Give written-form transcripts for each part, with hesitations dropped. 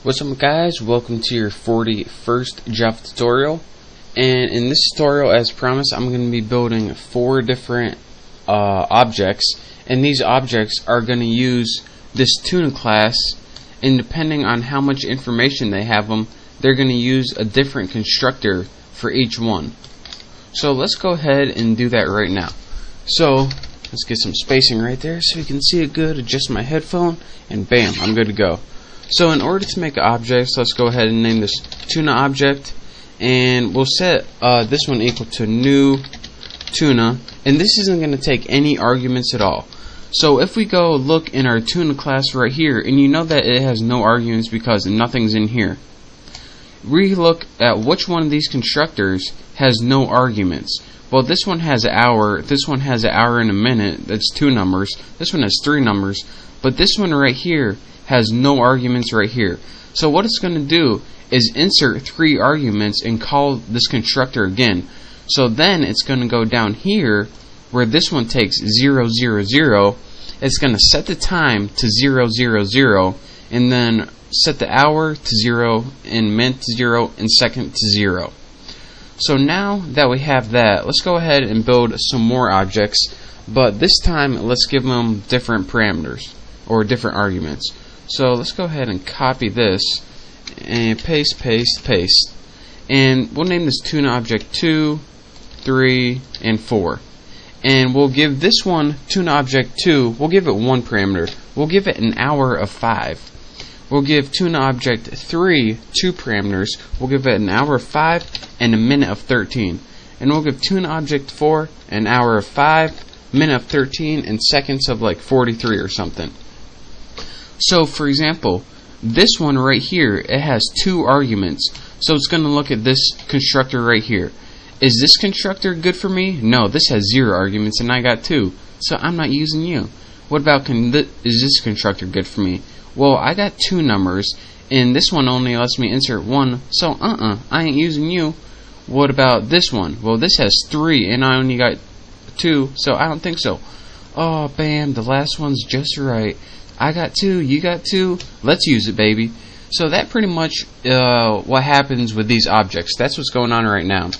What's up guys, welcome to your 41st Java tutorial, and in this tutorial, as promised, I'm going to be building 4 different objects, and these objects are going to use this tuna class, and depending on how much information they have them, they're going to use a different constructor for each one. So let's go ahead and do that right now. So let's get some spacing right there so you can see it good, adjust my headphone, and bam, I'm good to go. So in order to make objects, let's go ahead and name this tuna object, and we'll set this one equal to new tuna, and this isn't going to take any arguments at all. So if we go look in our tuna class right here, and you know that it has no arguments because nothing's in here, we look at which one of these constructors has no arguments. Well, this one has an hour, this one has an hour and a minute, that's 2 numbers, this one has 3 numbers, but this one right here has no arguments right here. So what it's going to do is insert 3 arguments and call this constructor again. So then it's going to go down here where this one takes 0, 0, 0. It's going to set the time to 0, 0, 0, and then set the hour to 0, and minute to 0, and second to 0. So now that we have that, let's go ahead and build some more objects, but this time let's give them different parameters or different arguments. So let's go ahead and copy this and paste, paste, paste, and we'll name this tuna object 2, 3, and 4, and we'll give this one tuna object 2, we'll give it 1 parameter, we'll give it an hour of 5. We'll give tuna object 3 2 parameters, we'll give it an hour of 5 and a minute of 13, and we'll give tuna object 4 an hour of 5, minute of 13, and seconds of like 43 or something. So for example, this one right here, it has 2 arguments, so it's going to look at this constructor right here. Is this constructor good for me? No, this has 0 arguments and I got 2, so I'm not using you. What about is this constructor good for me? Well, I got 2 numbers and this one only lets me insert 1, so I ain't using you. What about this one? Well, this has 3 and I only got 2, so I don't think so. Oh bam, the last one's just right. I got 2, you got 2, let's use it, baby. So that pretty much what happens with these objects. That's what's going on right now.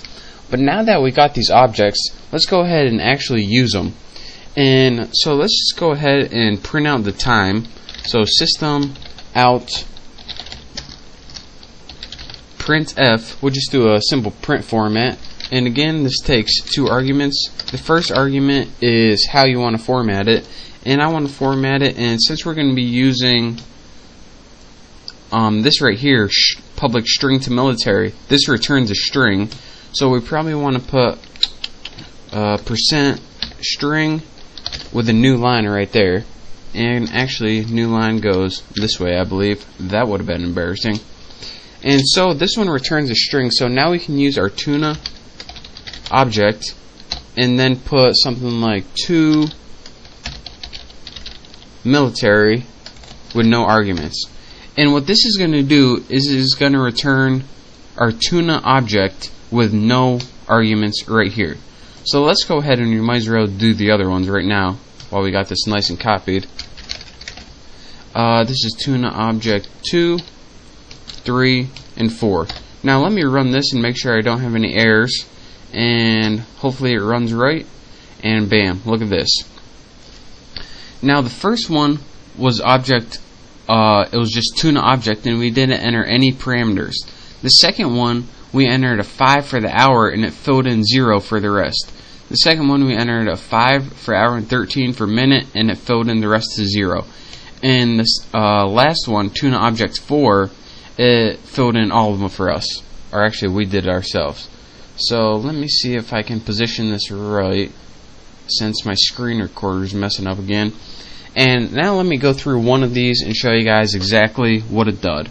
But now that we got these objects, let's go ahead and actually use them. And so let's just go ahead and print out the time. So system out printf, we'll just do a simple print format. And again, this takes 2 arguments. The first argument is how you want to format it, and I want to format it, and since we're going to be using this right here, public string to military, this returns a string, so we probably want to put percent string with a new line right there. And actually, new line goes this way, I believe. That would have been embarrassing. And so this one returns a string, so now we can use our tuna object and then put something like 2 military with no arguments. And what this is going to do is it's going to return our tuna object with no arguments right here. So let's go ahead and you might as well do the other ones right now while we got this nice and copied. This is tuna object 2, 3, and 4. Now let me run this and make sure I don't have any errors, and hopefully it runs right, and bam, look at this. Now the first one was object, it was just tuna object and we didn't enter any parameters. The second one we entered a 5 for the hour and it filled in 0 for the rest. The second one we entered a 5 for hour and 13 for minute and it filled in the rest to 0. And this last one, tuna object 4, it filled in all of them for us, or actually we did it ourselves. So let me see if I can position this right, since my screen recorder is messing up again. And now let me go through one of these and show you guys exactly what it did.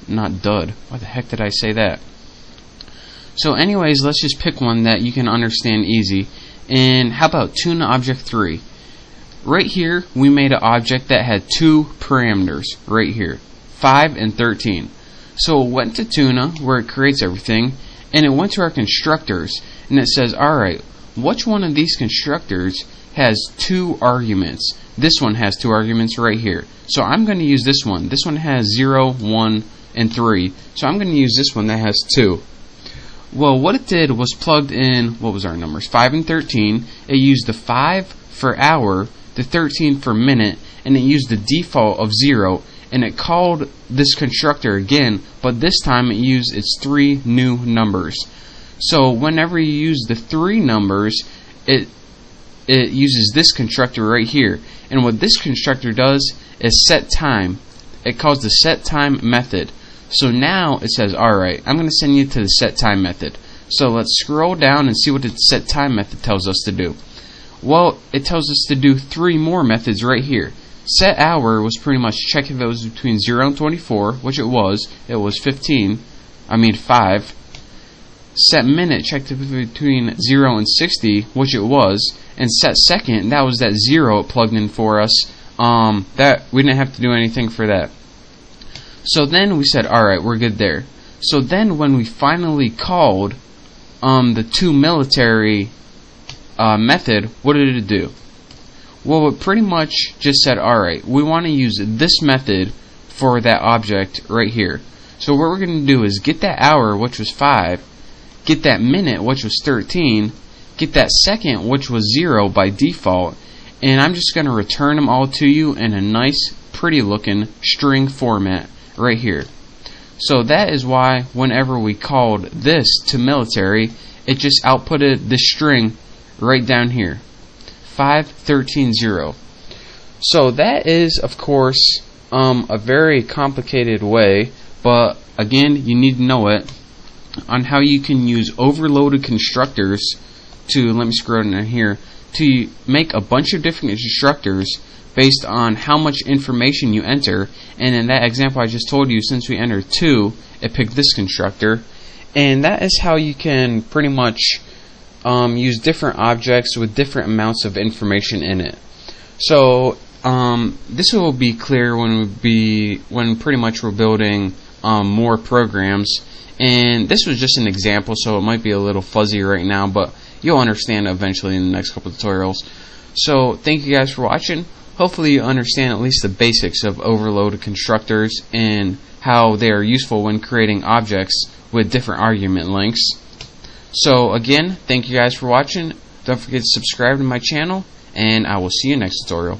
Not dud. Why the heck did I say that? So anyways, let's just pick one that you can understand easy. And how about tuna object 3? Right here, we made an object that had 2 parameters right here, 5 and 13. So it went to tuna, where it creates everything, and it went to our constructors, and it says, alright, which one of these constructors has 2 arguments? This one has 2 arguments right here. So I'm going to use this one. This one has 0, 1, and 3. So I'm going to use this one that has 2. Well, what it did was plugged in, what was our numbers? 5 and 13. It used the 5 for hour, the 13 for minute, and it used the default of 0, and it called this constructor again, but this time it used its 3 new numbers. So whenever you use the 3 numbers, it uses this constructor right here. And what this constructor does is set time. It calls the set time method. So now it says, alright, I'm going to send you to the set time method. So let's scroll down and see what the set time method tells us to do. Well, it tells us to do 3 more methods right here. Set hour was pretty much check if it was between 0 and 24, which it was. It was 5. Set minute checked if it was between 0 and 60, which it was. And set second, that was that 0 it plugged in for us. That we didn't have to do anything for that. So then we said, alright, we're good there. So then when we finally called the to military method, what did it do? Well, it pretty much just said, alright, we want to use this method for that object right here. So what we're going to do is get that hour, which was 5, get that minute, which was 13, get that second, which was 0 by default, and I'm just going to return them all to you in a nice, pretty looking string format right here. So that is why whenever we called this to military, it just outputted this string right down here, 5130. So that is, of course, a very complicated way, but again, you need to know it, on how you can use overloaded constructors to, let me scroll down here, to make a bunch of different constructors based on how much information you enter. And in that example I just told you, since we entered 2, it picked this constructor. And that is how you can pretty much use different objects with different amounts of information in it. So this will be clear when pretty much we're building more programs. And this was just an example, so it might be a little fuzzy right now, but you'll understand eventually in the next couple of tutorials. So thank you guys for watching. Hopefully you understand at least the basics of overloaded constructors and how they are useful when creating objects with different argument lengths. So again, thank you guys for watching. Don't forget to subscribe to my channel, and I will see you next tutorial.